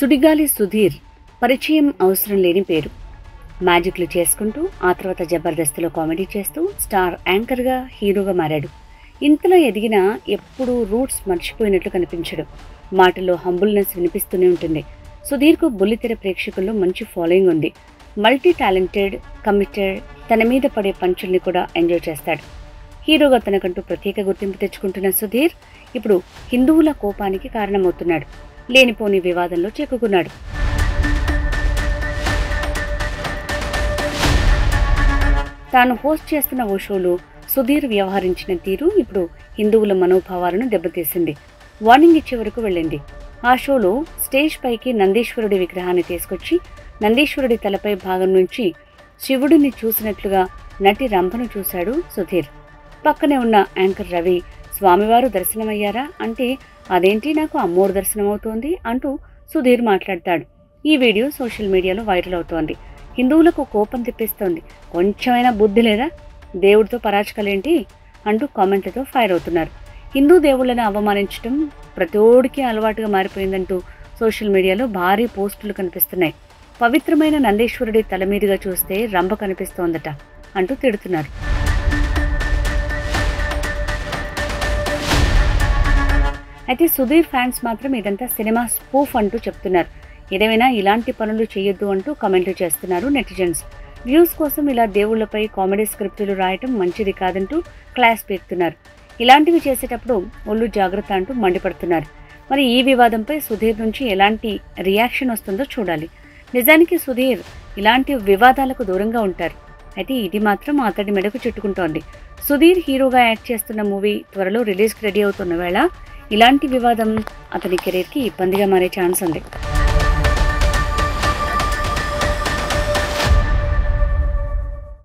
సుడిగాలి సుధీర్ పరిచయం అవసరం లేని పేరు. మ్యాజిక్లు చేసుకుంటూ ఆ తర్వాత జబర్దస్త్లో కామెడీ చేస్తూ స్టార్ యాంకర్గా హీరోగా మారాడు. ఇంతలో ఎదిగినా ఎప్పుడూ రూట్స్ మర్చిపోయినట్లు కనిపించడు. మాటల్లో హంబుల్నెస్ వినిపిస్తూనే ఉంటుంది. సుధీర్కు బుల్లితెర ప్రేక్షకుల్లో మంచి ఫాలోయింగ్ ఉంది. మల్టీ టాలెంటెడ్, కమిటెడ్, తన మీద పడే పంచుల్ని కూడా ఎంజాయ్ చేస్తాడు. హీరోగా తనకంటూ ప్రత్యేక గుర్తింపు తెచ్చుకుంటున్న సుధీర్ ఇప్పుడు హిందువుల కోపానికి కారణమవుతున్నాడు. లేనిపోని వివాదంలో చిక్కుకున్నాడు. తాను హోస్ట్ చేస్తున్న ఓ షోలో సుధీర్ వ్యవహరించిన తీరు ఇప్పుడు హిందువుల మనోభావాలను దెబ్బతీసింది. వార్నింగ్ ఇచ్చే వరకు వెళ్ళింది. ఆ షోలో స్టేజ్ పైకి నందీశ్వరుడి విగ్రహాన్ని తీసుకొచ్చి నందీశ్వరుడి తలపై భాగం నుంచి శివుడిని చూసినట్లుగా నటి రంభను చూశాడు సుధీర్. పక్కనే ఉన్న యాంకర్ రవి స్వామివారు దర్శనమయ్యారా అంటే అదేంటి నాకు అమ్మోరు దర్శనమవుతోంది అంటూ సుధీర్ మాట్లాడతాడు. ఈ వీడియో సోషల్ మీడియాలో వైరల్ అవుతోంది. హిందువులకు కోపం తెప్పిస్తోంది. కొంచెమైనా బుద్ధి లేదా, దేవుడితో పరాచకలేంటి అంటూ కామెంట్లతో ఫైర్ అవుతున్నారు. హిందూ దేవుళ్లను అవమానించడం ప్రతోడికి అలవాటుగా మారిపోయిందంటూ సోషల్ మీడియాలో భారీ పోస్టులు కనిపిస్తున్నాయి. పవిత్రమైన నందీశ్వరుడి తల మీదుగా చూస్తే రంభ కనిపిస్తోందట అంటూ తిడుతున్నారు. అయితే సుధీర్ ఫ్యాన్స్ మాత్రం ఇదంతా సినిమా స్పూఫ్ అంటూ చెప్తున్నారు. ఏదేమైనా ఇలాంటి పనులు చేయొద్దు అంటూ కామెంట్లు చేస్తున్నారు నెటిజన్స్. వ్యూస్ కోసం ఇలా దేవుళ్లపై కామెడీ స్క్రిప్టులు రాయటం మంచిది కాదంటూ క్లాస్ పీకుతున్నారు. ఇలాంటివి చేసేటప్పుడు ఒళ్ళు జాగ్రత్త అంటూ మండిపడుతున్నారు. మరి ఈ వివాదంపై సుధీర్ నుంచి ఎలాంటి రియాక్షన్ వస్తుందో చూడాలి. నిజానికి సుధీర్ ఇలాంటి వివాదాలకు దూరంగా ఉంటారు. అయితే ఇది మాత్రం అతడి మెడకు చుట్టుకుంటోంది. సుధీర్ హీరోగా యాక్ట్ చేస్తున్న మూవీ త్వరలో రిలీజ్కి రెడీ అవుతున్న వేళ ఇలాంటి వివాదం అతని కెరీర్కి ఇబ్బందిగా మారే ఛాన్స్ ఉంది.